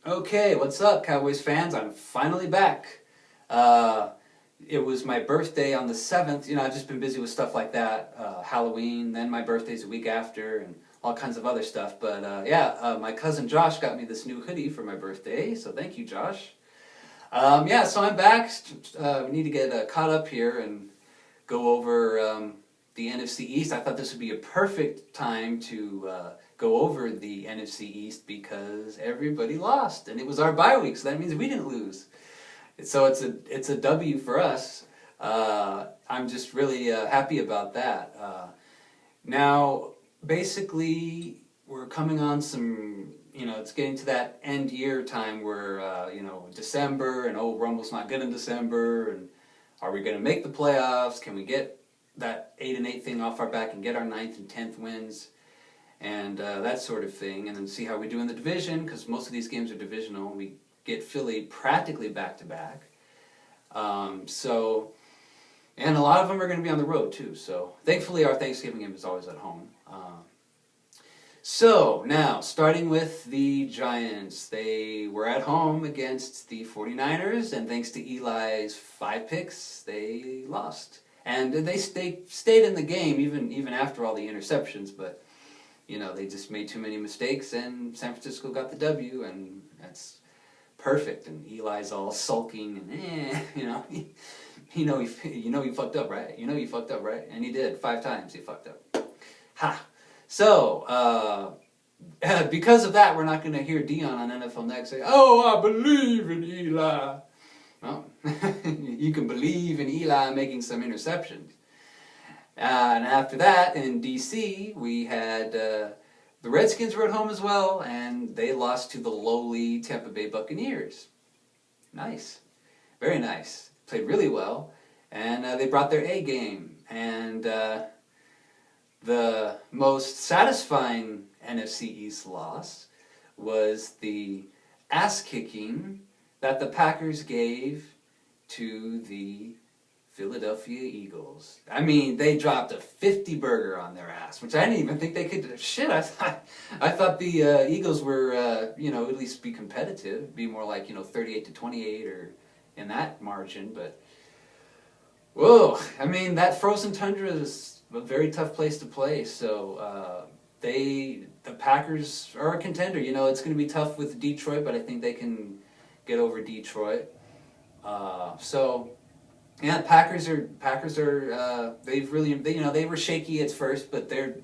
Okay, what's up, Cowboys fans? I'm finally back. Uh, it was my birthday on the 7th. I've just been busy with stuff like that. Halloween, then my birthday's a week after, and all kinds of other stuff. But my cousin Josh got me this new hoodie for my birthday, so thank you, Josh. So I'm back. We need to get caught up here and go over the NFC East. I thought this would be a perfect time to go over the NFC East because everybody lost, and it was our bye week, so that means we didn't lose. So it's a W for us. I'm just really happy about that. Now, basically, we're coming on some. It's getting to that end year time where December and Rumble's not good in December, and are we going to make the playoffs? Can we get that 8-8 thing off our back and get our 9th and 10th wins? And that sort of thing, and then see how we do in the division, because most of these games are divisional. We get Philly practically back-to-back. And a lot of them are going to be on the road, too. So, thankfully, our Thanksgiving game is always at home. So, now, starting with the Giants. They were at home against the 49ers, and thanks to Eli's 5 picks, they lost. And they stayed in the game, even after all the interceptions, but they just made too many mistakes, and San Francisco got the W, and that's perfect. And Eli's all sulking, and he fucked up, right? You fucked up, right? And he did 5 times. He fucked up. Ha! So because of that, we're not going to hear Dion on NFL Next say, "Oh, I believe in Eli." Well, you can believe in Eli making some interceptions. And after that, in D.C., we had the Redskins were at home as well, and they lost to the lowly Tampa Bay Buccaneers. Nice. Very nice. Played really well, and they brought their A game. And the most satisfying NFC East loss was the ass-kicking that the Packers gave to the Philadelphia Eagles. I mean, they dropped a 50-burger on their ass, which I didn't even think they could. Shit, I thought the Eagles were, at least be competitive, be more like 38-28 or in that margin. But whoa, I mean, that frozen tundra is a very tough place to play. So the Packers are a contender. It's going to be tough with Detroit, but I think they can get over Detroit. Yeah, Packers are they've really they were shaky at first, but they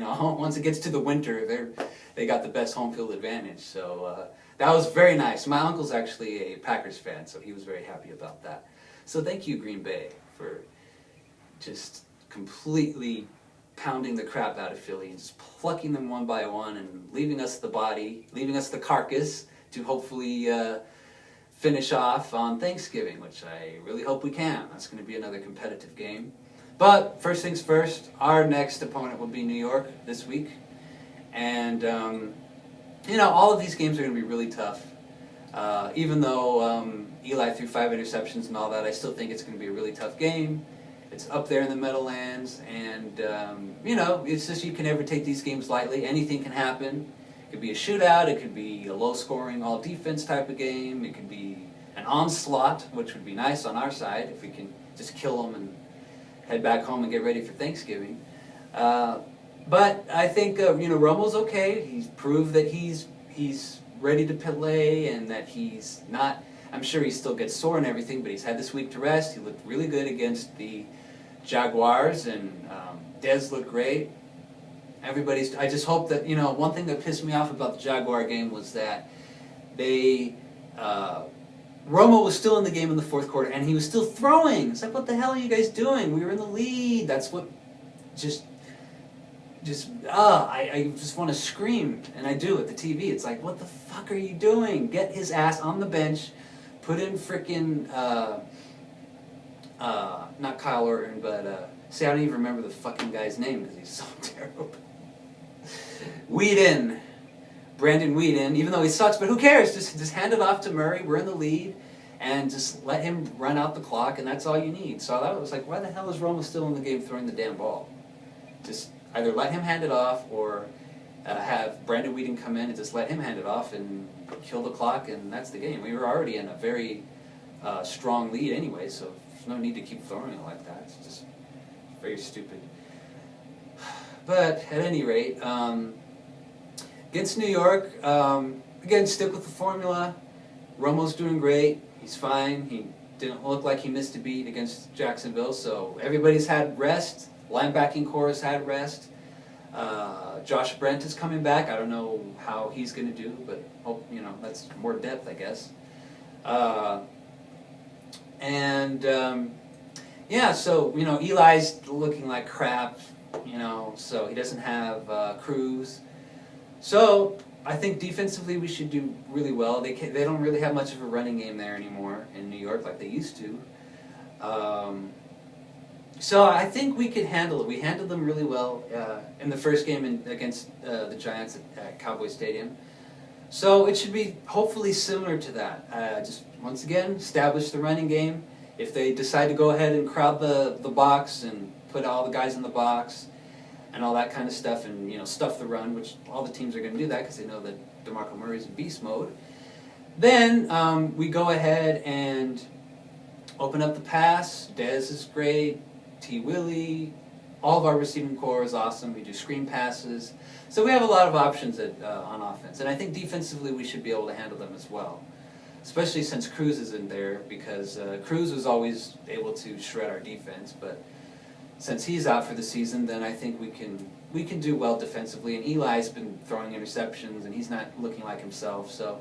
once it gets to the winter, they got the best home field advantage. So that was very nice. My uncle's actually a Packers fan, so he was very happy about that. So thank you, Green Bay, for just completely pounding the crap out of Philly and just plucking them one by one and leaving us the carcass to hopefully finish off on Thanksgiving, which I really hope we can. That's going to be another competitive game. But first things first, our next opponent will be New York this week. And, all of these games are going to be really tough. Even though Eli threw 5 interceptions and all that, I still think it's going to be a really tough game. It's up there in the Meadowlands, and, it's just you can never take these games lightly. Anything can happen. It could be a shootout, it could be a low-scoring, all-defense type of game, it could be an onslaught, which would be nice on our side if we can just kill them and head back home and get ready for Thanksgiving. But I think, Romo's okay. He's proved that he's ready to play and that he's not... I'm sure he still gets sore and everything, but he's had this week to rest. He looked really good against the Jaguars, and Dez looked great. I just hope that, one thing that pissed me off about the Jaguar game was that Romo was still in the game in the 4th quarter, and he was still throwing. It's like, what the hell are you guys doing? We were in the lead. That's what, I just want to scream, and I do at the TV. It's like, what the fuck are you doing? Get his ass on the bench, put in frickin', not Kyle Orton, but, see, I don't even remember the fucking guy's name because he's so terrible. Brandon Weeden, even though he sucks, but who cares? Just hand it off to Murray. We're in the lead, and just let him run out the clock, and that's all you need. So that was like, why the hell is Romo still in the game throwing the damn ball? Just either let him hand it off, or have Brandon Whedon come in and just let him hand it off and kill the clock, and that's the game. We were already in a very strong lead anyway, so there's no need to keep throwing it like that. It's just very stupid. But at any rate, against New York, again, stick with the formula. Romo's doing great. He's fine. He didn't look like he missed a beat against Jacksonville, so everybody's had rest. Linebacking core has had rest. Josh Brent is coming back. I don't know how he's going to do, but that's more depth, I guess. So Eli's looking like crap. So he doesn't have Cruz. So I think defensively we should do really well. They don't really have much of a running game there anymore in New York like they used to. So I think we could handle it. We handled them really well in the first game against the Giants at Cowboys Stadium. So it should be hopefully similar to that. Just once again, establish the running game. If they decide to go ahead and crowd the box and put all the guys in the box and all that kind of stuff and stuff the run, which all the teams are going to do that because they know that DeMarco Murray's in beast mode, then we go ahead and open up the pass. Dez is great. T. Willie, all of our receiving core is awesome. We do screen passes. So we have a lot of options on offense. And I think defensively we should be able to handle them as well, especially since Cruz is in there, because Cruz was always able to shred our defense. But since he's out for the season, then I think we can do well defensively. And Eli's been throwing interceptions, and he's not looking like himself. So,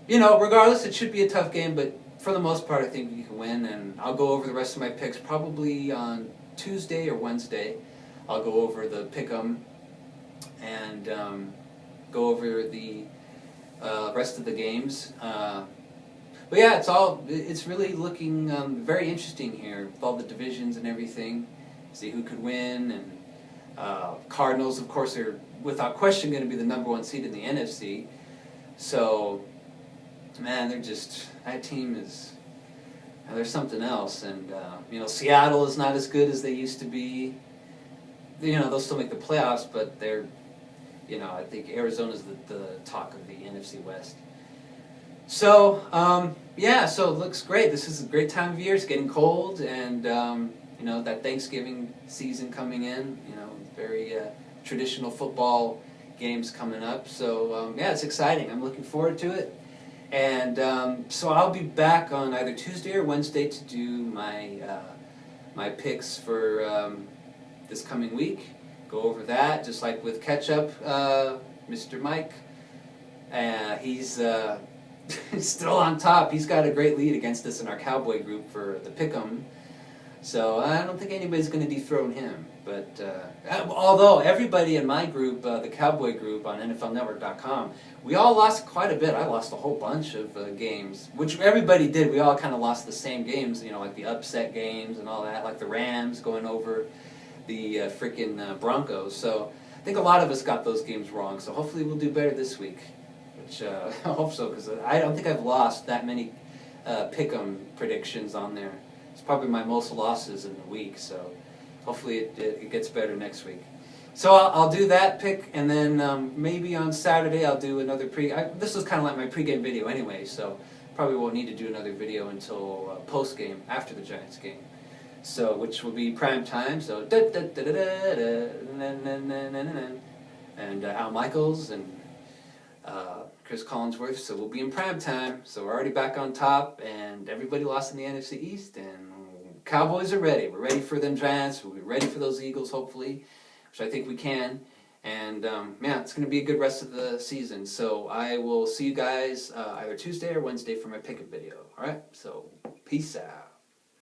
regardless, it should be a tough game, but for the most part, I think we can win, and I'll go over the rest of my picks probably on Tuesday or Wednesday. I'll go over the pick'em and go over the rest of the games. But yeah, it's really looking very interesting here with all the divisions and everything. See who could win, and Cardinals, of course, are without question going to be the #1 seed in the NFC. So, man, that team is, there's something else. And, Seattle is not as good as they used to be. They'll still make the playoffs, but they're, I think Arizona's the talk of the NFC West. So, so it looks great. This is a great time of year. It's getting cold, and, that Thanksgiving season coming in, very traditional football games coming up. So, it's exciting. I'm looking forward to it. And so I'll be back on either Tuesday or Wednesday to do my picks for this coming week. Go over that, just like with Ketchup, Mr. Mike. He's still on top. He's got a great lead against us in our Cowboy group for the Pick'em. So I don't think anybody's going to dethrone him. But although everybody in my group, the Cowboy group on NFLnetwork.com, we all lost quite a bit. I lost a whole bunch of games, which everybody did. We all kind of lost the same games, like the upset games and all that, like the Rams going over the freaking Broncos. So I think a lot of us got those games wrong. So hopefully we'll do better this week, which I hope so, because I don't think I've lost that many Pick'em predictions on there. It's probably my most losses in the week, so hopefully it gets better next week. So I'll do that pick, and then maybe on Saturday I'll do another this was kind of like my pregame video anyway, so probably won't need to do another video until post-game, after the Giants game. So, which will be prime time, so and Al Michaels and Chris Collinsworth, so we'll be in prime time. So we're already back on top, and everybody lost in the NFC East, and Cowboys are ready. We're ready for them Giants. We'll be ready for those Eagles, hopefully, which I think we can. And it's going to be a good rest of the season. So I will see you guys either Tuesday or Wednesday for my pick-up video. All right, so peace out.